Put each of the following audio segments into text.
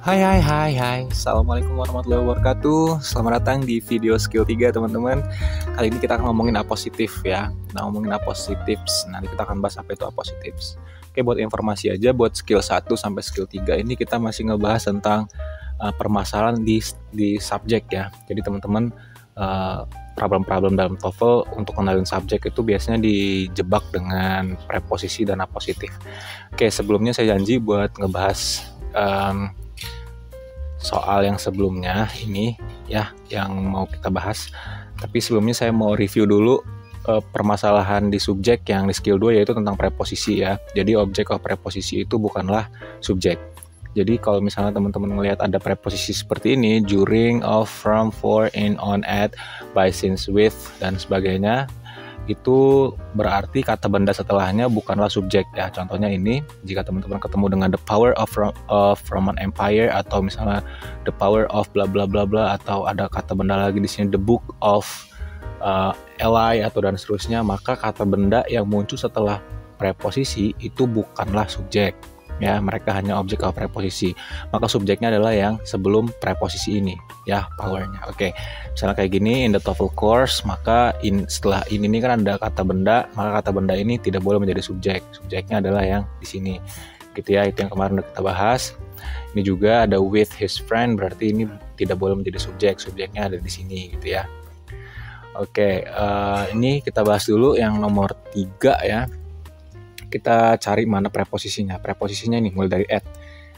Hai. Assalamualaikum warahmatullahi wabarakatuh. Selamat datang di video skill 3 teman-teman. Kali ini kita akan ngomongin apositif ya. Nah, ngomongin apositives. Nanti kita akan bahas apa itu apositives. Oke, buat informasi aja, buat skill 1 sampai skill 3 ini kita masih ngebahas tentang permasalahan di subjek ya. Jadi teman-teman, problem-problem dalam TOEFL untuk kenalin subjek itu biasanya dijebak dengan preposisi dan apositif. Oke, sebelumnya saya janji buat ngebahas soal yang sebelumnya ini ya yang mau kita bahas. Tapi sebelumnya saya mau review dulu permasalahan di subjek yang di skill 2 yaitu tentang preposisi ya. Jadi object of preposisi itu bukanlah subjek. Jadi kalau misalnya teman-teman melihat ada preposisi seperti ini, during, of, from, for, in, on, at, by, since, with dan sebagainya, itu berarti kata benda setelahnya bukanlah subjek ya. Contohnya ini, jika teman-teman ketemu dengan the power of Roman Empire, atau misalnya the power of bla bla bla bla, atau ada kata benda lagi di sini the book of Eli atau dan seterusnya, maka kata benda yang muncul setelah preposisi itu bukanlah subjek ya, mereka hanya objek of preposisi. Maka subjeknya adalah yang sebelum preposisi ini ya, powernya. Oke, misalnya kayak gini, in the TOEFL course, maka setelah ini kan ada kata benda, maka kata benda ini tidak boleh menjadi subjek. Subjeknya adalah yang di sini gitu ya. Itu yang kemarin udah kita bahas. Ini juga ada with his friend, berarti ini tidak boleh menjadi subjek. Subjeknya ada di sini gitu ya. Oke, ini kita bahas dulu yang nomor 3 ya. Kita cari mana preposisinya. Preposisinya ini mulai dari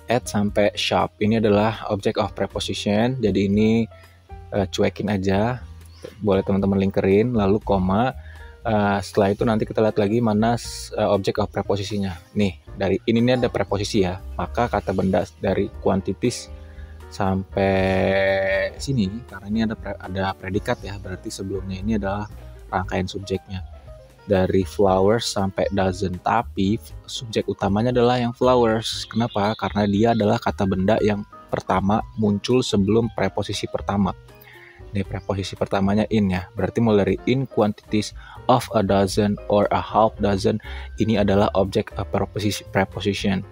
at sampai sharp. Ini adalah object of preposition. Jadi ini cuekin aja. Boleh teman-teman linkerin, lalu koma. Setelah itu nanti kita lihat lagi mana object of preposisinya. Nih, dari ini ada preposisi ya. Maka kata benda dari quantities sampai sini, karena ini ada predikat ya. Berarti sebelumnya ini adalah rangkaian subjeknya. Dari flowers sampai dozen, tapi subjek utamanya adalah yang flowers. Kenapa? Karena dia adalah kata benda yang pertama muncul sebelum preposisi pertama. Ini preposisi pertamanya in ya, berarti mulai dari in quantities of a dozen or a half dozen, ini adalah object of preposition.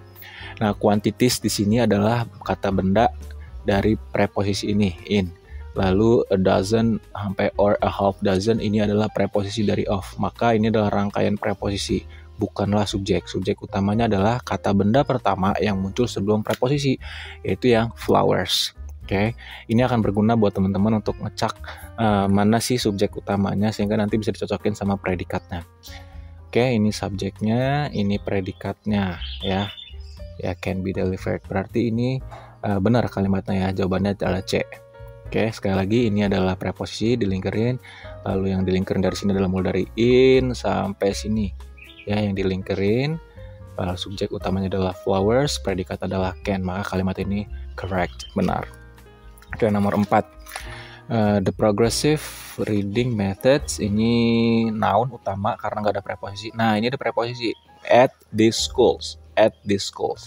Nah, quantities di sini adalah kata benda dari preposisi ini in. Lalu a dozen sampai or a half dozen, ini adalah preposisi dari of. Maka ini adalah rangkaian preposisi, bukanlah subjek. Subjek utamanya adalah kata benda pertama yang muncul sebelum preposisi, yaitu yang flowers. Oke, ini akan berguna buat teman-teman untuk ngecek mana sih subjek utamanya, sehingga nanti bisa dicocokin sama predikatnya. Oke, ini subjeknya, ini predikatnya ya. Ya, can be delivered. Berarti ini benar kalimatnya ya. Jawabannya adalah C. Oke, sekali lagi ini adalah preposisi dilingkerin, lalu yang dilingkerin dari sini adalah mulai dari in sampai sini ya, yang dilingkerin. Subjek utamanya adalah flowers, predikat adalah can, maka kalimat ini correct, benar. Oke, nomor 4, the progressive reading methods, ini noun utama karena nggak ada preposisi. Nah, ini ada preposisi at these schools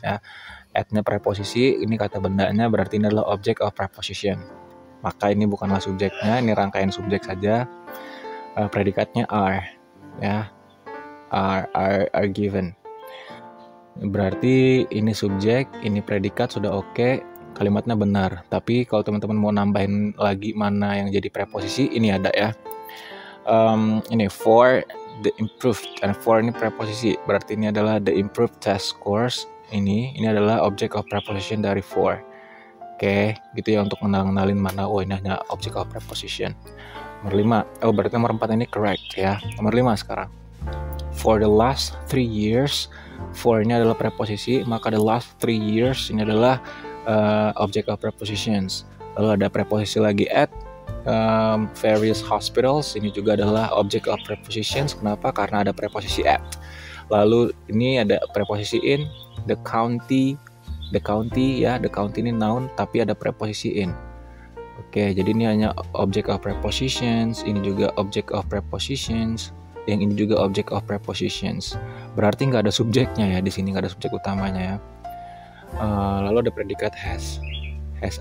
ya. At-nya preposisi, ini kata bendanya, berarti ini adalah object of preposition. Maka ini bukanlah subjeknya, ini rangkaian subjek saja. Predikatnya are ya, are given. Berarti ini subjek, ini predikat sudah oke, kalimatnya benar. Tapi kalau teman-teman mau nambahin lagi mana yang jadi preposisi, ini ada ya. Ini for the improved, and for ini preposisi, berarti ini adalah the improved test scores. Ini adalah object of preposition dari for. Oke, gitu ya untuk kenalin mana. Oh, ini hanya object of preposition. Nomor 5. Berarti nomor 4 ini correct ya. Nomor 5 sekarang. For the last 3 years. For ini adalah preposisi, maka the last 3 years ini adalah object of prepositions. Lalu ada preposisi lagi at various hospitals. Ini juga adalah object of prepositions. Kenapa? Karena ada preposisi at. Lalu ini ada preposisi in, the county ya, the county ini noun tapi ada preposisi in. Oke, jadi ini hanya object of prepositions, ini juga object of prepositions, yang ini juga object of prepositions. Berarti nggak ada subjeknya ya, di sini nggak ada subjek utamanya ya. Lalu ada predikat has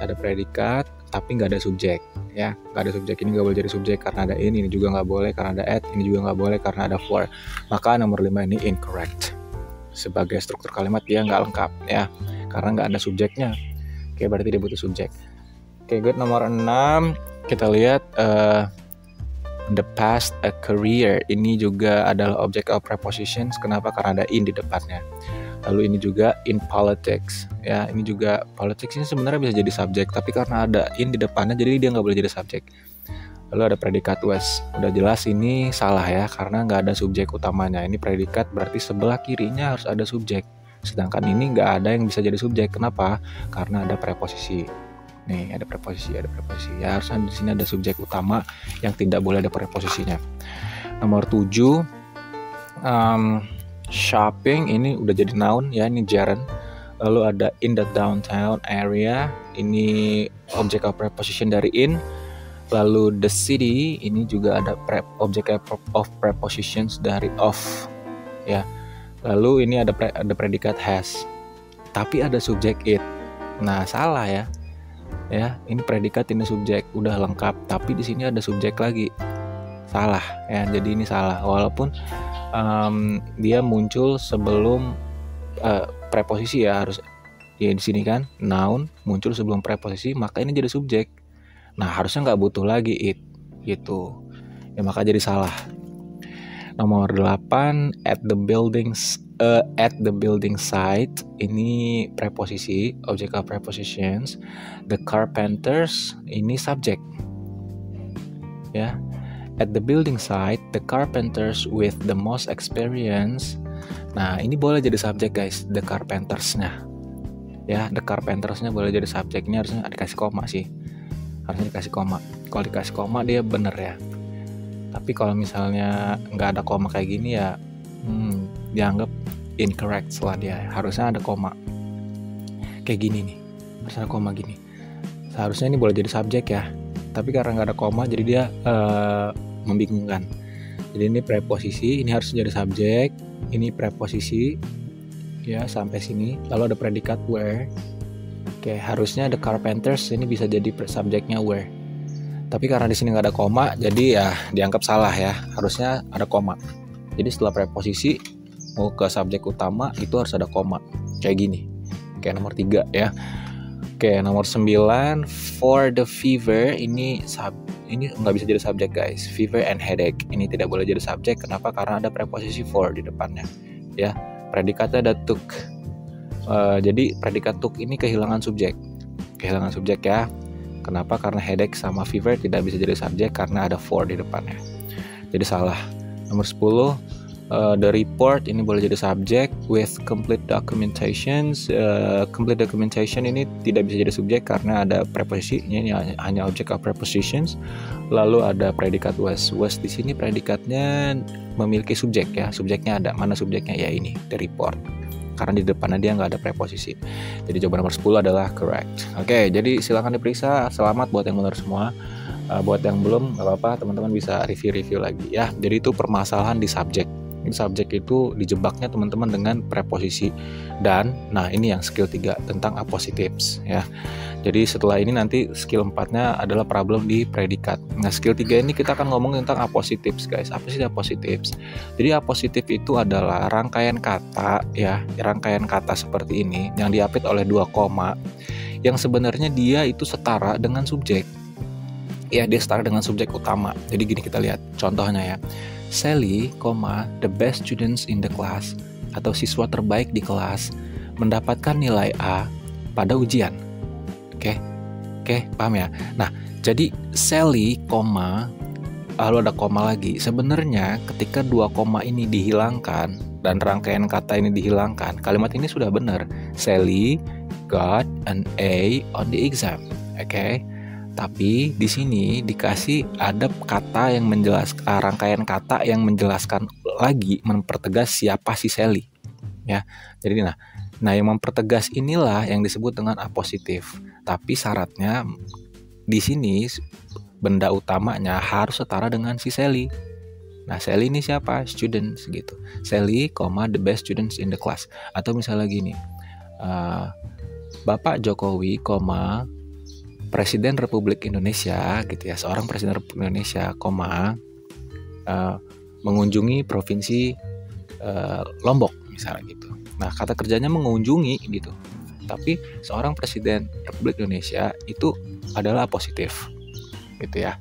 ada predikat tapi nggak ada subjek ya, nggak ada subjek. Ini nggak boleh jadi subjek karena ada in, ini juga nggak boleh karena ada at, ini juga nggak boleh karena ada for. Maka nomor 5 ini incorrect. Sebagai struktur kalimat dia nggak lengkap ya, karena nggak ada subjeknya. Oke, berarti dia butuh subjek. Oke, good. Nomor 6 kita lihat the past, a career. Ini juga adalah object of prepositions. Kenapa? Karena ada in di depannya. Lalu ini juga in politics. Ya, ini juga politics ini sebenarnya bisa jadi subjek, tapi karena ada in di depannya, jadi dia nggak boleh jadi subjek. Lalu ada predikat was. Udah jelas ini salah ya, karena nggak ada subjek utamanya. Ini predikat berarti sebelah kirinya harus ada subjek. Sedangkan ini nggak ada yang bisa jadi subjek. Kenapa? Karena ada preposisi. Nih, ada preposisi. Ya, harusnya di sini ada subjek utama yang tidak boleh ada preposisinya. Nomor 7, shopping ini udah jadi noun ya, ini gerund. Lalu ada in the downtown area, ini object of preposition dari in. Lalu the city, ini juga ada object of prepositions dari of ya. Lalu ini ada predikat has, tapi ada subjek it. Nah, salah ya. Ya, ini predikat, ini subjek, udah lengkap, tapi di sini ada subjek lagi. Salah ya. Jadi ini salah. Walaupun dia muncul sebelum preposisi ya, harus ya di sini kan noun muncul sebelum preposisi, maka ini jadi subjek. Nah, harusnya nggak butuh lagi it gitu. Ya, maka jadi salah. Nomor 8, at the building site, ini preposisi, object of prepositions. The carpenters, ini subjek. Ya. At the building site, the carpenters with the most experience. Nah, ini boleh jadi subjek guys, the carpentersnya. Ya, the carpentersnya boleh jadi subjek. Ini harusnya dikasih koma sih. Harusnya dikasih koma. Kalau dikasih koma dia bener ya. Tapi kalau misalnya nggak ada koma kayak gini ya dianggap incorrect setelah dia. Harusnya ada koma kayak gini nih, harusnya ada koma gini. Seharusnya ini boleh jadi subjek ya, tapi karena nggak ada koma jadi dia membingungkan. Jadi ini preposisi, ini harus jadi subjek, ini preposisi ya sampai sini. Lalu ada predikat where. Oke, harusnya the carpenters ini bisa jadi subjeknya where. Tapi karena di sini nggak ada koma, jadi ya dianggap salah ya. Harusnya ada koma. Jadi setelah preposisi mau ke subjek utama itu harus ada koma. Kayak gini. Oke, nomor 3 ya. Oke, nomor 9, for the fever, ini nggak bisa jadi subjek guys. Fever and headache ini tidak boleh jadi subjek. Kenapa? Karena ada preposisi for di depannya. Ya, predikatnya ada took. Jadi predikat took ini kehilangan subjek. Kehilangan subjek ya. Kenapa? Karena headache sama fever tidak bisa jadi subjek karena ada for di depannya. Jadi salah. Nomor 10, the report ini boleh jadi subjek with complete documentations. Complete documentation ini tidak bisa jadi subjek karena ada preposisi. Ini hanya object of prepositions. Lalu ada predikat was. Was di sini predikatnya memiliki subjek ya. Subjeknya ada. Mana subjeknya? Ya ini, the report. Karena di depannya dia nggak ada preposisi. Jadi jawaban nomor 10 adalah correct. Oke, jadi silakan diperiksa. Selamat buat yang benar semua. Buat yang belum, nggak apa-apa, teman-teman bisa review lagi ya. Jadi itu permasalahan di subjek. Ini subjek itu dijebaknya teman-teman dengan preposisi. Dan, nah ini yang skill 3 tentang appositives ya. Jadi setelah ini nanti skill 4-nya adalah problem di predikat. Nah, skill 3 ini kita akan ngomong tentang appositives guys. Apa sih appositives? Jadi appositif itu adalah rangkaian kata ya, rangkaian kata seperti ini yang diapit oleh 2 koma yang sebenarnya dia itu setara dengan subjek. Ya, dia setara dengan subjek utama. Jadi gini kita lihat contohnya ya. Sally, the best students in the class atau siswa terbaik di kelas mendapatkan nilai A pada ujian. Oke, paham ya? Nah, jadi Sally, lalu ada koma lagi. Sebenarnya ketika 2 koma ini dihilangkan dan rangkaian kata ini dihilangkan, kalimat ini sudah benar. Sally got an A on the exam. Oke. Tapi di sini dikasih ada kata yang menjelaskan, rangkaian kata yang menjelaskan lagi, mempertegas siapa si Sally. Ya. Jadi nah yang mempertegas inilah yang disebut dengan appositif. Tapi syaratnya di sini benda utamanya harus setara dengan si Sally. Nah, Sally ini siapa? Students gitu. Sally, the best students in the class. Atau misalnya gini, Bapak Jokowi, Presiden Republik Indonesia gitu ya, seorang Presiden Republik Indonesia, mengunjungi provinsi Lombok misalnya gitu. Nah, kata kerjanya mengunjungi gitu. Tapi seorang presiden Republik Indonesia itu adalah positif, gitu ya.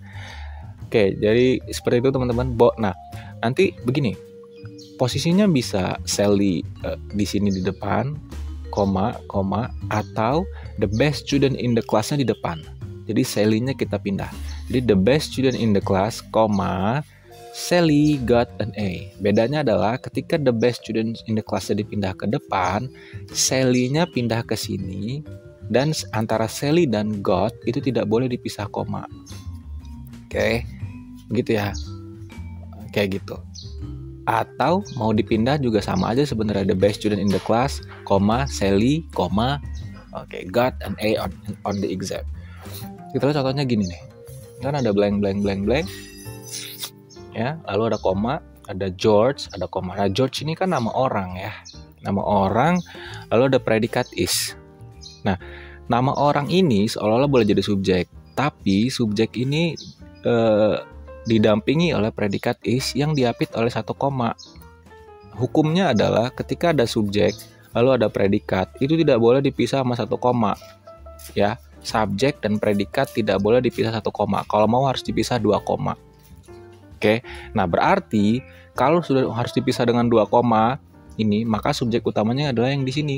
Oke, jadi seperti itu teman-teman. Nah, nanti begini, posisinya bisa Sally di sini di depan, koma, atau the best student in the class-nya di depan. Jadi Sally-nya kita pindah. Jadi the best student in the class, koma, Sally got an A. Bedanya adalah ketika the best student in the class-nya dipindah ke depan, Sally-nya pindah ke sini, dan antara Sally dan got itu tidak boleh dipisah koma. Oke, begitu ya. Kayak gitu. Atau mau dipindah juga sama aja sebenarnya, the best student in the class, koma, Sally, koma, got an A on the exam. Kita lihat contohnya gini nih. Kan ada blank, ya, lalu ada koma, ada George, ada koma. Nah, George ini kan nama orang ya, nama orang, lalu ada predikat is. Nah, nama orang ini seolah-olah boleh jadi subjek, tapi subjek ini didampingi oleh predikat is yang diapit oleh satu koma. Hukumnya adalah ketika ada subjek, lalu ada predikat, itu tidak boleh dipisah sama satu koma, ya. Subjek dan predikat tidak boleh dipisah satu koma. Kalau mau harus dipisah 2 koma. Oke. Nah, berarti kalau sudah harus dipisah dengan 2 koma ini, maka subjek utamanya adalah yang di sini.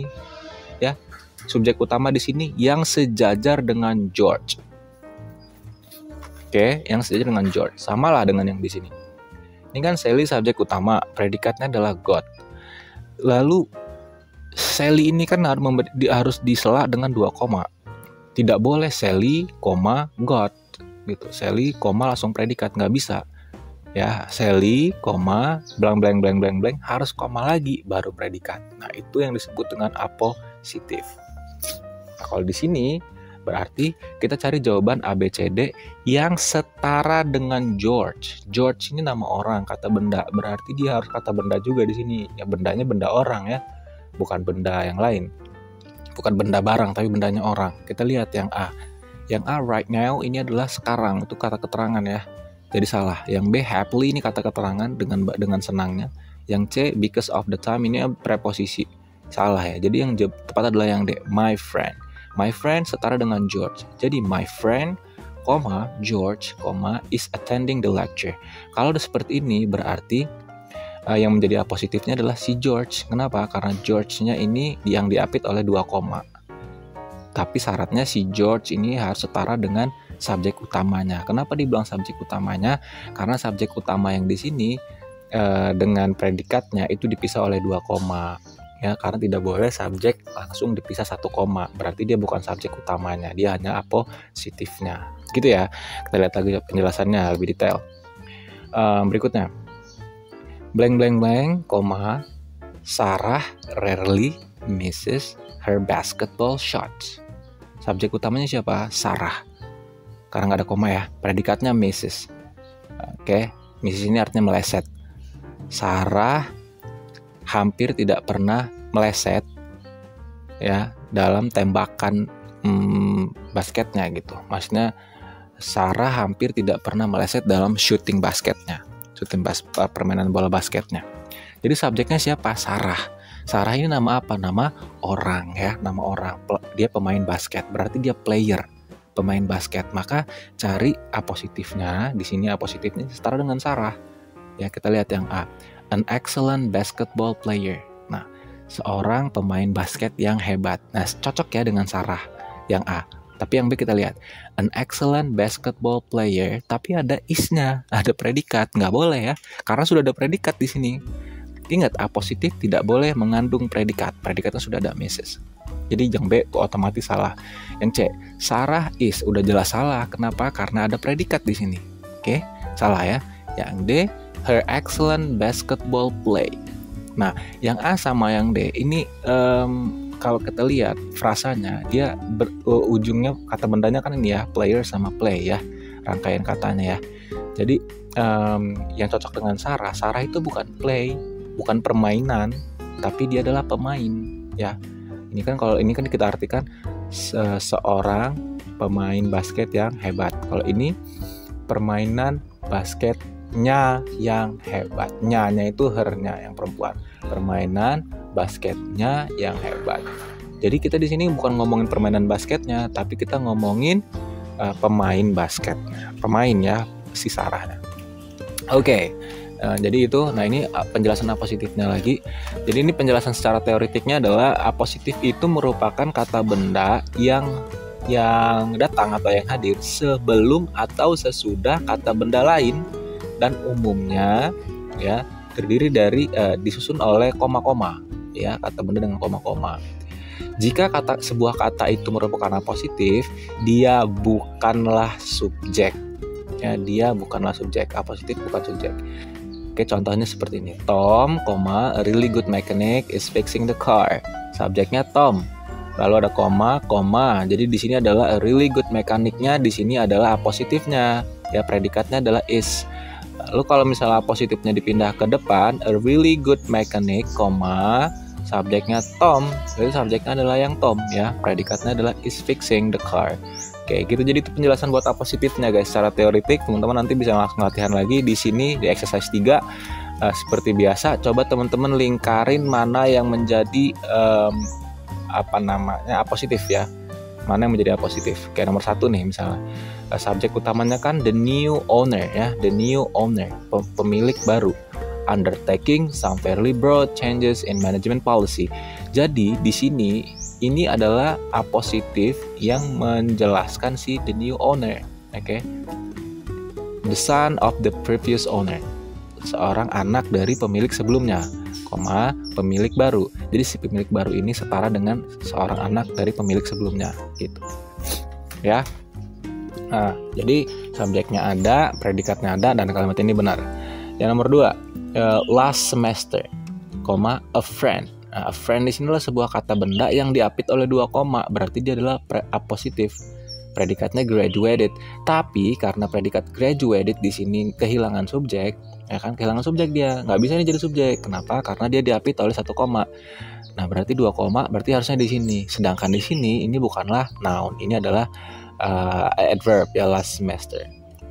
Ya. Subjek utama di sini yang sejajar dengan George. Oke, yang sejajar dengan George. Samalah dengan yang di sini. Ini kan Sally subjek utama, predikatnya adalah got. Lalu Sally ini kan harus disela dengan 2 koma. Tidak boleh Sally, got gitu. Sally, langsung predikat, nggak bisa. Ya, Sally, blank harus koma lagi baru predikat. Nah, itu yang disebut dengan apositif. Nah, kalau di sini berarti kita cari jawaban A, B, C, D yang setara dengan George. George ini nama orang, kata benda. Berarti dia harus kata benda juga di sini. Ya, bendanya benda orang ya, bukan benda yang lain. Bukan benda barang, tapi bendanya orang. Kita lihat yang A. Yang A right now ini adalah sekarang, itu kata keterangan ya. Jadi salah. Yang B happily ini kata keterangan dengan senangnya. Yang C because of the time ini preposisi. Salah ya. Jadi yang tepat adalah yang D, my friend. My friend setara dengan George. Jadi my friend, George, is attending the lecture. Kalau udah seperti ini berarti yang menjadi positifnya adalah si George. Kenapa? Karena George-nya ini yang diapit oleh 2 koma. Tapi syaratnya si George ini harus setara dengan subjek utamanya. Kenapa dibilang subjek utamanya? Karena subjek utama yang di sini dengan predikatnya itu dipisah oleh 2 koma. Ya, karena tidak boleh subjek langsung dipisah 1 koma. Berarti dia bukan subjek utamanya, dia hanya apositifnya. Gitu ya. Kita lihat lagi penjelasannya lebih detail. Berikutnya. Blank, Sarah rarely misses her basketball shots. Subjek utamanya siapa? Sarah. Karena nggak ada koma ya. Predikatnya misses. Oke, misses ini artinya meleset. Sarah hampir tidak pernah meleset ya dalam tembakan basketnya gitu. Maksudnya Sarah hampir tidak pernah meleset dalam shooting basketnya. Permainan bola basketnya. Jadi subjeknya siapa? Sarah. Sarah ini nama apa? Nama orang ya, nama orang. Dia pemain basket, berarti dia player, pemain basket. Maka cari A positifnya. Di sini A positifnya setara dengan Sarah. Ya, kita lihat yang A. An excellent basketball player. Nah, seorang pemain basket yang hebat. Nah, cocok ya dengan Sarah yang A. Tapi yang B kita lihat, an excellent basketball player, tapi ada is-nya, ada predikat, nggak boleh ya, karena sudah ada predikat di sini. Ingat, A positif tidak boleh mengandung predikat, predikatnya sudah ada misses. Jadi yang B itu otomatis salah. Yang C, Sarah is, udah jelas salah. Kenapa? Karena ada predikat di sini. Oke, salah ya. Yang D, her excellent basketball play. Nah, yang A sama yang D ini kalau kita lihat frasanya, dia ujungnya kata bendanya kan ini ya, player sama play ya, rangkaian katanya ya. Jadi yang cocok dengan Sarah itu bukan play, bukan permainan, tapi dia adalah pemain ya. Ini kan kita artikan seorang pemain basket yang hebat. Kalau ini permainan basketnya yang hebat. Nya itu her-nya yang perempuan. Permainan basketnya yang hebat. Jadi kita di sini bukan ngomongin permainan basketnya, tapi kita ngomongin pemain basketnya, pemain ya, si Sarahnya. Oke. Jadi itu, nah ini penjelasan A positifnya lagi. Jadi ini penjelasan secara teoritiknya adalah A positif itu merupakan kata benda yang datang atau yang hadir sebelum atau sesudah kata benda lain, dan umumnya ya terdiri dari disusun oleh koma-koma, ya, kata benda dengan koma-koma. Jika sebuah kata itu merupakan A positif, dia bukanlah subjek. Ya, dia bukanlah subjek. A positif bukan subjek. Oke, contohnya seperti ini. Tom, a really good mechanic is fixing the car. Subjeknya Tom. Lalu ada koma. Jadi di sini adalah a really good mechanicnya, di sini adalah A positifnya. Ya, predikatnya adalah is. Lalu kalau misalnya A positifnya dipindah ke depan, a really good mechanic, subjeknya Tom, jadi subjeknya adalah yang Tom, ya, predikatnya adalah is fixing the car. Oke, gitu. Jadi itu penjelasan buat A positifnya, guys. Secara teoritik, teman-teman nanti bisa langsung latihan lagi di sini di exercise 3. Seperti biasa, coba teman-teman lingkarin mana yang menjadi A positif, ya. Mana yang menjadi A positif. Kayak nomor 1 nih misalnya. Subjek utamanya kan the new owner, ya, the new owner, pemilik baru. Undertaking some fairly broad changes in management policy. Jadi di sini ini adalah A positif yang menjelaskan si the new owner, oke? The son of the previous owner, seorang anak dari pemilik sebelumnya, pemilik baru. Jadi si pemilik baru ini setara dengan seorang anak dari pemilik sebelumnya, gitu. Ya. Nah, jadi subjeknya ada, predikatnya ada, dan kalimat ini benar. Yang nomor 2. Last semester, a friend. Nah, a friend di sini adalah sebuah kata benda yang diapit oleh 2 koma, berarti dia adalah A positif. Predikatnya graduated. Tapi karena predikat graduated di sini kehilangan subjek, ya kan, kehilangan subjek, dia nggak bisa nih jadi subjek. Kenapa? Karena dia diapit oleh 1 koma. Nah, berarti 2 koma, berarti harusnya di sini. Sedangkan di sini ini bukanlah noun, ini adalah adverb, ya, last semester.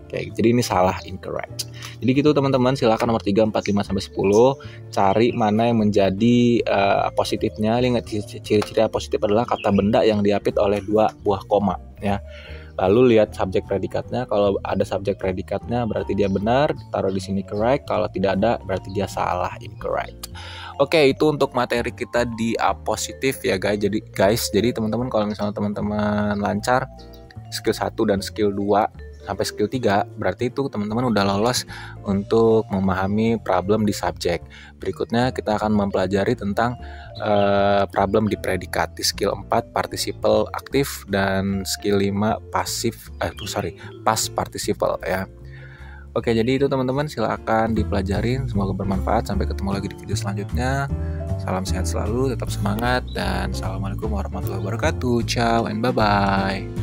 Oke, jadi ini salah, incorrect. Jadi gitu teman-teman, silakan nomor 3, 4, 5, sampai 10 cari mana yang menjadi positifnya. Ingat, ciri-ciri positif adalah kata benda yang diapit oleh 2 buah koma, ya. Lalu lihat subjek predikatnya. Kalau ada subjek predikatnya berarti dia benar, taruh di sini correct. Kalau tidak ada berarti dia salah, incorrect. Oke, itu untuk materi kita di A positif, ya guys. Jadi teman-teman, kalau misalnya teman-teman lancar skill 1 dan skill 2 sampai skill 3, berarti itu teman-teman udah lolos untuk memahami problem di subjek. Berikutnya kita akan mempelajari tentang problem di predikat di skill 4 participle aktif dan skill 5 past participle, ya. Oke, jadi itu teman-teman, silakan dipelajarin, semoga bermanfaat. Sampai ketemu lagi di video selanjutnya. Salam sehat selalu, tetap semangat, dan assalamualaikum warahmatullahi wabarakatuh. Ciao and bye-bye.